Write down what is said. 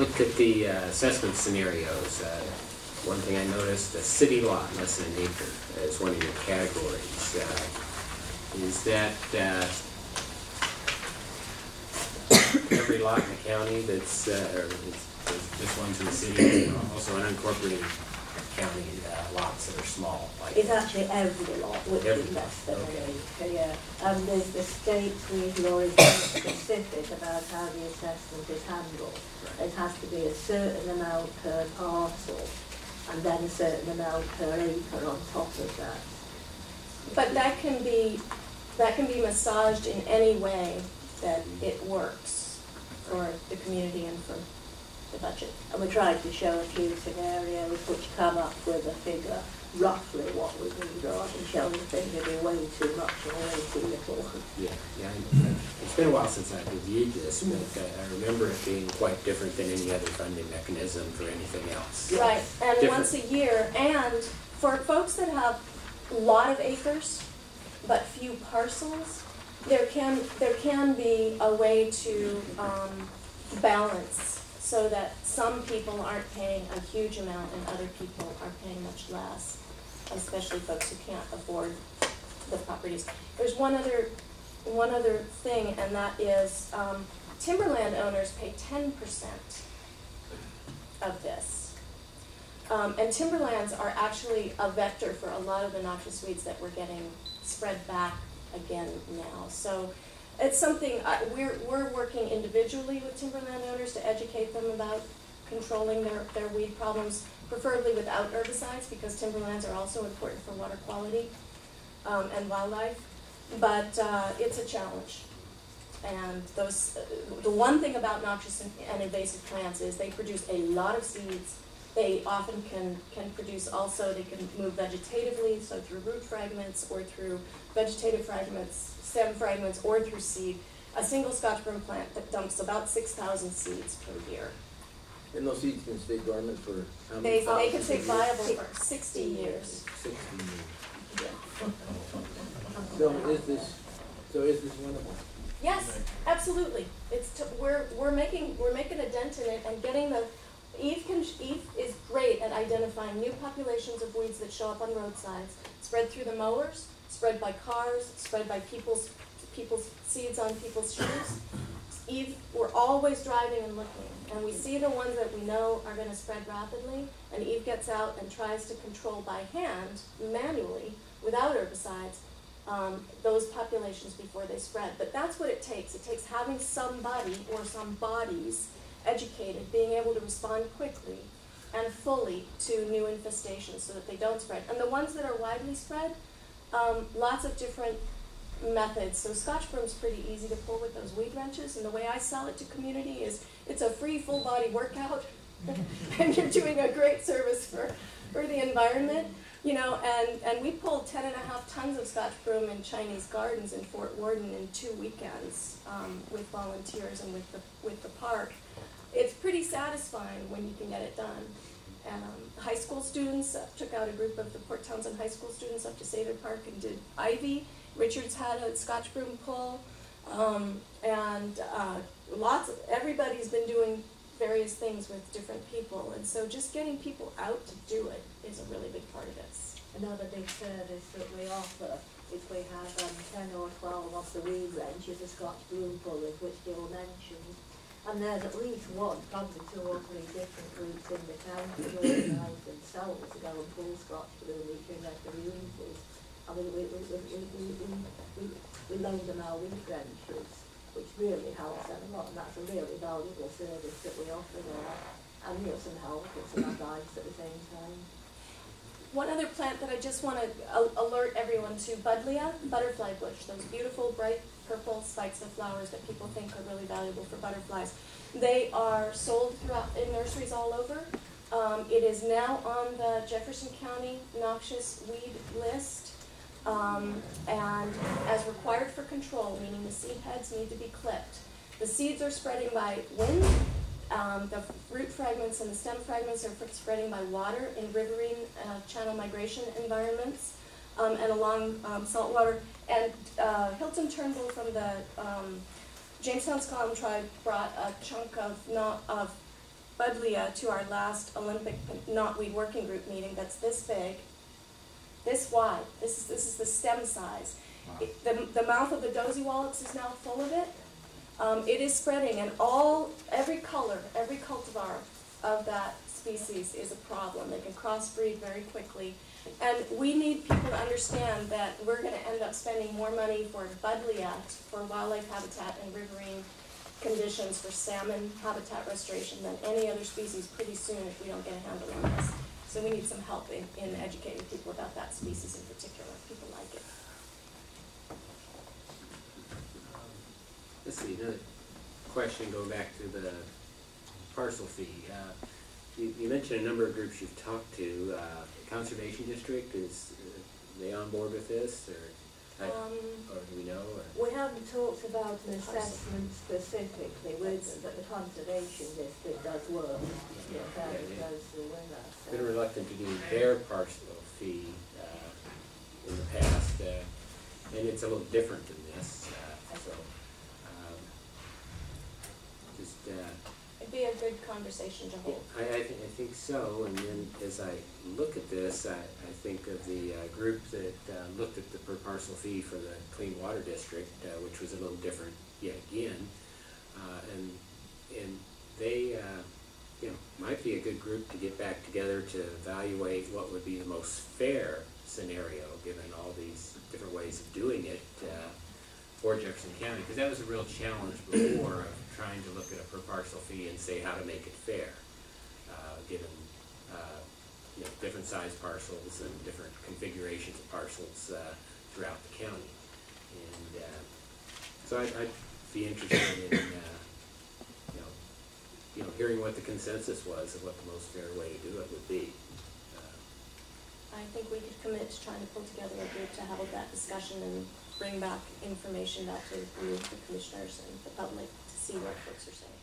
looked at the assessment scenarios. One thing I noticed, a city lot less than an acre is one of your categories. Is that every lot in the county that's, or just ones in the city, also unincorporated county lots that are small? Like it's actually every lot which every is less than okay. an acre, yeah. And the state law is very specific about how the assessment is handled. Right. It has to be a certain amount per parcel, and then a certain amount per acre on top of that. But that can be massaged in any way that it works for the community and for the budget. And we tried to show a few scenarios which come up with a figure, roughly what we need, rather than showing the figure be way too much or way too little. Yeah. It's been a while since I reviewed this, but I remember it being quite different than any other funding mechanism for anything else. Right, and different. Once a year, and for folks that have a lot of acres but few parcels, there can be a way to balance so that some people aren't paying a huge amount and other people are paying much less, especially folks who can't afford the properties. There's one other thing, and that is timberland owners pay 10% of this. And timberlands are actually a vector for a lot of the noxious weeds that we're getting spread back again now. So it's something we're working individually with timberland owners to educate them about controlling their weed problems, preferably without herbicides, because timberlands are also important for water quality and wildlife. But it's a challenge. And the one thing about noxious and invasive plants is they produce a lot of seeds. They often can produce also, they can move vegetatively, so through root fragments or through vegetative fragments, stem fragments, or through seed. A single Scotch broom plant that dumps about 6,000 seeds per year. And those seeds can stay dormant for how many? They can stay viable for 60 years. 60 years. Yeah. So is this winnable? Yes, absolutely. We're making a dent in it and getting the. Eve is great at identifying new populations of weeds that show up on roadsides, spread through the mowers, spread by cars, spread by people's seeds on people's shoes. Eve, we're always driving and looking, and we see the ones that we know are going to spread rapidly, and Eve gets out and tries to control by hand, manually, without herbicides, those populations before they spread. But that's what it takes. It takes having somebody or some bodies educated, being able to respond quickly and fully to new infestations so that they don't spread. And the ones that are widely spread, lots of different methods. So Scotch broom's pretty easy to pull with those weed wrenches, and the way I sell it to community is it's a free full body workout and you're doing a great service for the environment. You know, and we pulled 10.5 tons of Scotch broom in Chinese gardens in Fort Worden in 2 weekends with volunteers and with the park. It's pretty satisfying when you can get it done. And high school students, took out a group of the Port Townsend high school students up to Sather Park and did Ivy. Richard's had a Scotch broom pull, everybody's been doing various things with different people, and so just getting people out to do it is a really big part of this. Another big service that we offer is we have 10 or 12 of the weed wrenches, the Scotch broom pullers, which Jill mentioned. And there's at least one, probably 2 or 3 different groups in the county who organise themselves to go and pull Scotch broom each in their communities. And we loan them our weed wrenches, which really helps them a lot, and that's a really valuable service that we offer there. And some help and some advice at the same time. One other plant that I just want to alert everyone to, Buddleia, butterfly bush, those beautiful bright purple spikes of flowers that people think are really valuable for butterflies. They are sold throughout in nurseries all over. It is now on the Jefferson County noxious weed list, and as required for control, meaning the seed heads need to be clipped. The seeds are spreading by wind. The root fragments and the stem fragments are spreading by water in riverine channel migration environments and along saltwater. And Hilton Turnbull from the Jamestown Sklallam tribe brought a chunk of buddleia to our last Olympic knotweed working group meeting that's this big, this wide. This is the stem size. The mouth of the dozy wallops is now full of it. It is spreading, and every cultivar of that species is a problem. They can crossbreed very quickly. And we need people to understand that we're going to end up spending more money for buddleia, for wildlife habitat and riverine conditions, for salmon habitat restoration than any other species pretty soon if we don't get a handle on this. So we need some help in educating people about that species in particular. People like it. Let's see, another question going back to the parcel fee. You mentioned a number of groups you've talked to. Conservation District, is they on board with this, or do we know? Or? We haven't talked about an assessment specifically with them, but the Conservation District does work fairly closely with us. So. Been reluctant to do their parcel fee in the past, and it's a little different than this. It'd be a good conversation to hold. I think so, and then as I look at this, I think of the group that looked at the per parcel fee for the Clean Water District, which was a little different yet again, and they might be a good group to get back together to evaluate what would be the most fair scenario given all these different ways of doing it for Jefferson County, because that was a real challenge before of trying to look at a per parcel fee and say how to make it fair, given different size parcels and different configurations of parcels throughout the county. And so I'd be interested in hearing what the consensus was of what the most fair way to do it would be. I think we could commit to trying to pull together a group to have that discussion and bring back information back to you, the commissioners and the public, to see what folks are saying.